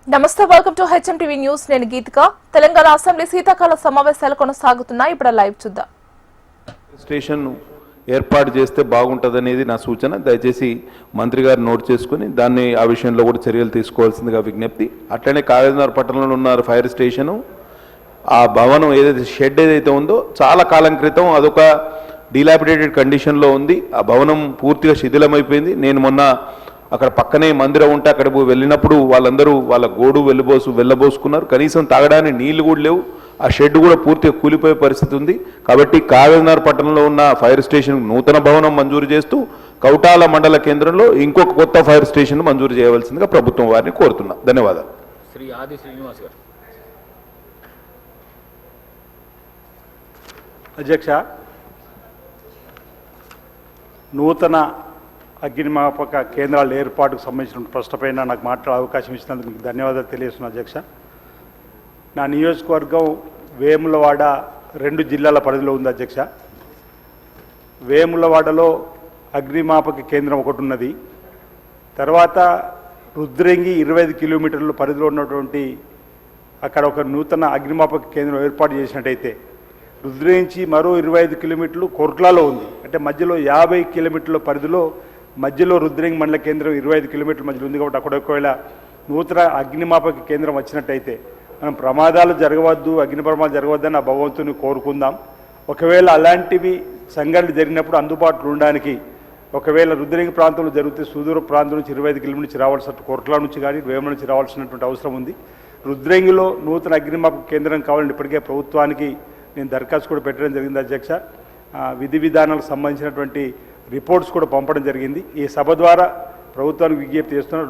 నమస్తే, welcome to HMTV news. నేను గీతిక. Telangana assembly శీతాకాల సమావేశాలు కొనసాగుతున్నాయి. ఇప్పుడు లైవ్ చూద్దాం. స్టేషన్ ఏర్పాటు చేస్తే బాగుంటుందనేది నా సూచన. దయచేసి మంత్రి గారు నోట్ చేసుకుని దాన్ని ఆ విషయంలో కూడా చర్యలు తీసుకోవాల్సిందిగా విజ్ఞప్తి. అట్లనే కాగజ్నగర్ పట్టణంలో ఉన్న ఫైర్ స్టేషను ఆ భవనం ఏదైతే షెడ్ ఏదైతే ఉందో చాలా కాలం క్రితం అదొక డిలాపిడేటెడ్ కండిషన్లో ఉంది. ఆ భవనం పూర్తిగా శిథిలమైపోయింది. నేను మొన్న అక్కడ పక్కనే మందిరం ఉంటే అక్కడికి వెళ్ళినప్పుడు వాళ్ళందరూ వాళ్ళ గోడు వెళ్ళబోసుకున్నారు. కనీసం తాగడానికి నీళ్లు కూడా లేవు. ఆ షెడ్ కూడా పూర్తిగా కూలిపోయే పరిస్థితి ఉంది. కాబట్టి కాగజ్నగర్ పట్టణంలో ఉన్న ఫైర్ స్టేషన్ నూతన భవనం మంజూరు చేస్తూ కౌటాల మండల కేంద్రంలో ఇంకొక కొత్త ఫైర్ స్టేషన్ మంజూరు చేయవలసిందిగా ప్రభుత్వం వారిని కోరుతున్నా. ధన్యవాదాలు. శ్రీ ఆది శ్రీనివాస్ గారు. అధ్యక్ష, నూతన అగ్నిమాపక కేంద్రాల ఏర్పాటుకు సంబంధించిన ప్రశ్నపైన నాకు మాట్లాడే అవకాశం ఇచ్చినందుకు మీకు ధన్యవాదాలు తెలియజేస్తున్నాను అధ్యక్ష. నా నియోజకవర్గం వేములవాడ 2 జిల్లాల పరిధిలో ఉంది అధ్యక్ష. వేములవాడలో అగ్నిమాపక కేంద్రం ఒకటి ఉన్నది. తర్వాత రుద్రంగి 25 కిలోమీటర్ల పరిధిలో ఉన్నటువంటి అక్కడ ఒక నూతన అగ్నిమాపక కేంద్రం ఏర్పాటు చేసినట్టయితే రుద్రంగి మరో 25 కిలోమీటర్లు కొర్ట్లాలో ఉంది. అంటే మధ్యలో 50 కిలోమీటర్ల పరిధిలో మధ్యలో రుద్రంగి మండల కేంద్రం 25 కిలోమీటర్ల మధ్యలో ఉంది. కాబట్టి అక్కడ ఒకవేళ నూతన అగ్నిమాపక కేంద్రం వచ్చినట్టయితే మనం ప్రమాదాలు జరగవద్దు, అగ్ని ప్రమాదాలు జరగవద్దని ఆ భగవంతుని కోరుకుందాం. ఒకవేళ అలాంటివి సంఘటనలు జరిగినప్పుడు అందుబాటులో ఉండడానికి ఒకవేళ రుద్రంగి ప్రాంతంలో జరిగితే సుదూర ప్రాంతం నుంచి 25 కిలోమీటర్ నుంచి రావాల్సిన కోర్టుల నుంచి కానీ వేముల నుంచి రావాల్సినటువంటి అవసరం ఉంది. రుద్రంగిలో నూతన అగ్నిమాపక కేంద్రం కావాలని ఇప్పటికే ప్రభుత్వానికి నేను దరఖాస్తు కూడా పెట్టడం జరిగింది అధ్యక్ష. విధి విధానాలకు సంబంధించినటువంటి రిపోర్ట్స్ కూడా పంపడం జరిగింది. ఈ సభ ద్వారా ప్రభుత్వానికి విజ్ఞప్తి చేస్తున్నారు.